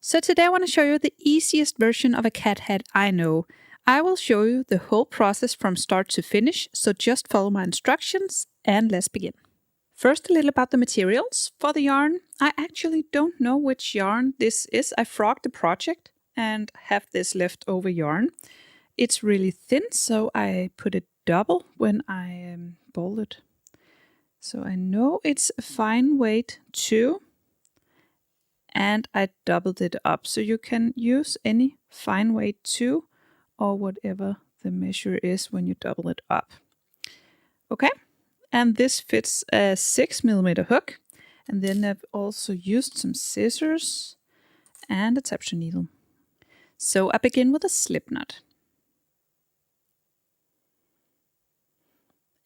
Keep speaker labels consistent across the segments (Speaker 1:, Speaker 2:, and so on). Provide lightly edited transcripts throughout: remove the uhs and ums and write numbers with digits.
Speaker 1: So today I want to show you the easiest version of a cat hat I know. I will show you the whole process from start to finish, so just follow my instructions and let's begin. First, a little about the materials for the yarn. I actually don't know which yarn this is. I frogged the project and have this leftover yarn. It's really thin, so I put it double when I balled it. So I know it's a fine weight too. And I doubled it up, so you can use any fine weight 2 or whatever the measure is when you double it up. Okay, and this fits a 6mm hook, and then I've also used some scissors and a tapestry needle. So I begin with a slip knot,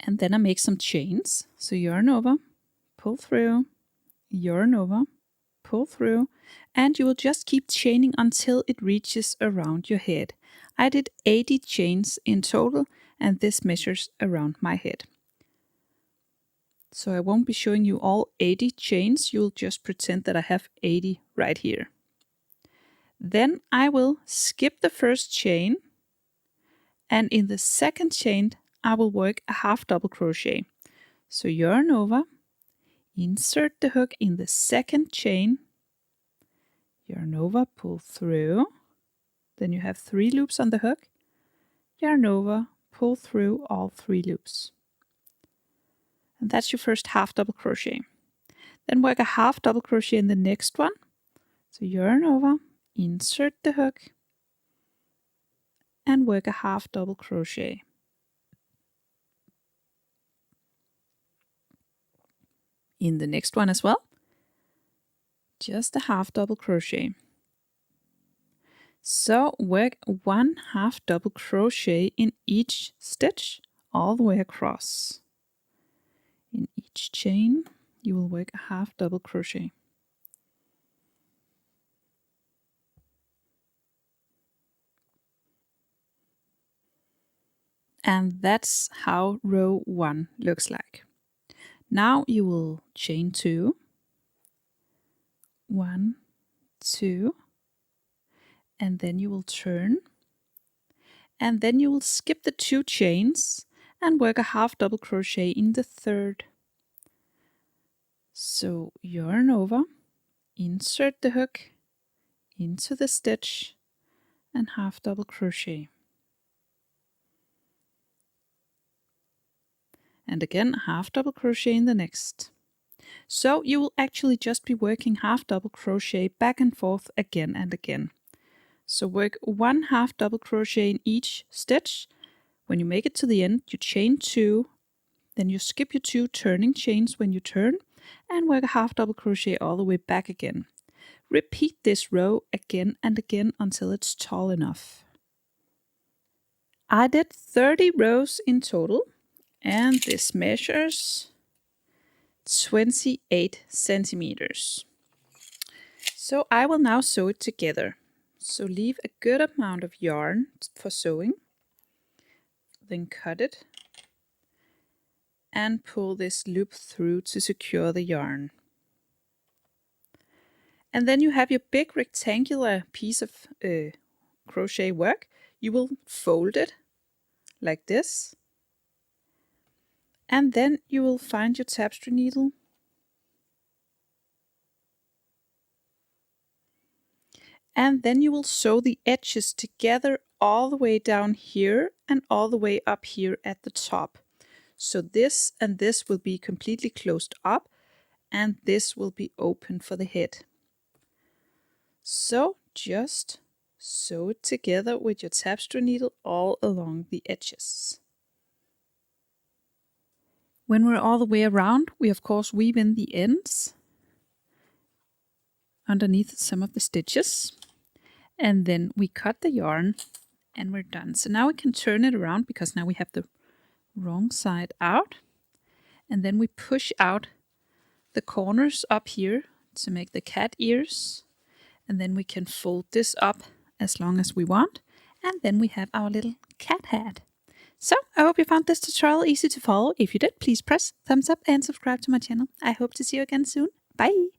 Speaker 1: and then I make some chains. So yarn over, pull through, yarn over, pull through, and you will just keep chaining until it reaches around your head. I did 80 chains in total, and this measures around my head. So I won't be showing you all 80 chains, you'll just pretend that I have 80 right here. Then I will skip the first chain, and in the second chain I will work a half double crochet. So yarn over, insert the hook in the second chain, yarn over, pull through, then you have 3 loops on the hook, yarn over, pull through all 3 loops. And that's your first half double crochet. Then work a half double crochet in the next one. So yarn over, insert the hook, and work a half double crochet. In the next one as well, just a half double crochet. So work 1 half double crochet in each stitch all the way across. In each chain you will work a half double crochet. And that's how row 1 looks like. Now you will chain 2, 1, 2, and then you will turn, and then you will skip the 2 chains and work a half double crochet in the third. So yarn over, insert the hook into the stitch and half double crochet. And again half double crochet in the next. So you will actually just be working half double crochet back and forth again and again. So work 1 half double crochet in each stitch. When you make it to the end, you chain 2, then you skip your 2 turning chains when you turn, and work a half double crochet all the way back again. Repeat this row again and again until it's tall enough. I did 30 rows in total, and this measures 28 centimeters. So I will now sew it together. So leave a good amount of yarn for sewing, then cut it and pull this loop through to secure the yarn. And then you have your big rectangular piece of crochet work. You will fold it like this, and then you will find your tapestry needle and then you will sew the edges together all the way down here and all the way up here at the top. So this and this will be completely closed up, and this will be open for the head. So just sew it together with your tapestry needle all along the edges. When we're all the way around, we of course weave in the ends underneath some of the stitches, and then we cut the yarn and we're done. So now we can turn it around because now we have the wrong side out, and then we push out the corners up here to make the cat ears, and then we can fold this up as long as we want, and then we have our little cat hat. So I hope you found this tutorial easy to follow. If you did, please press thumbs up and subscribe to my channel. I hope to see you again soon. Bye!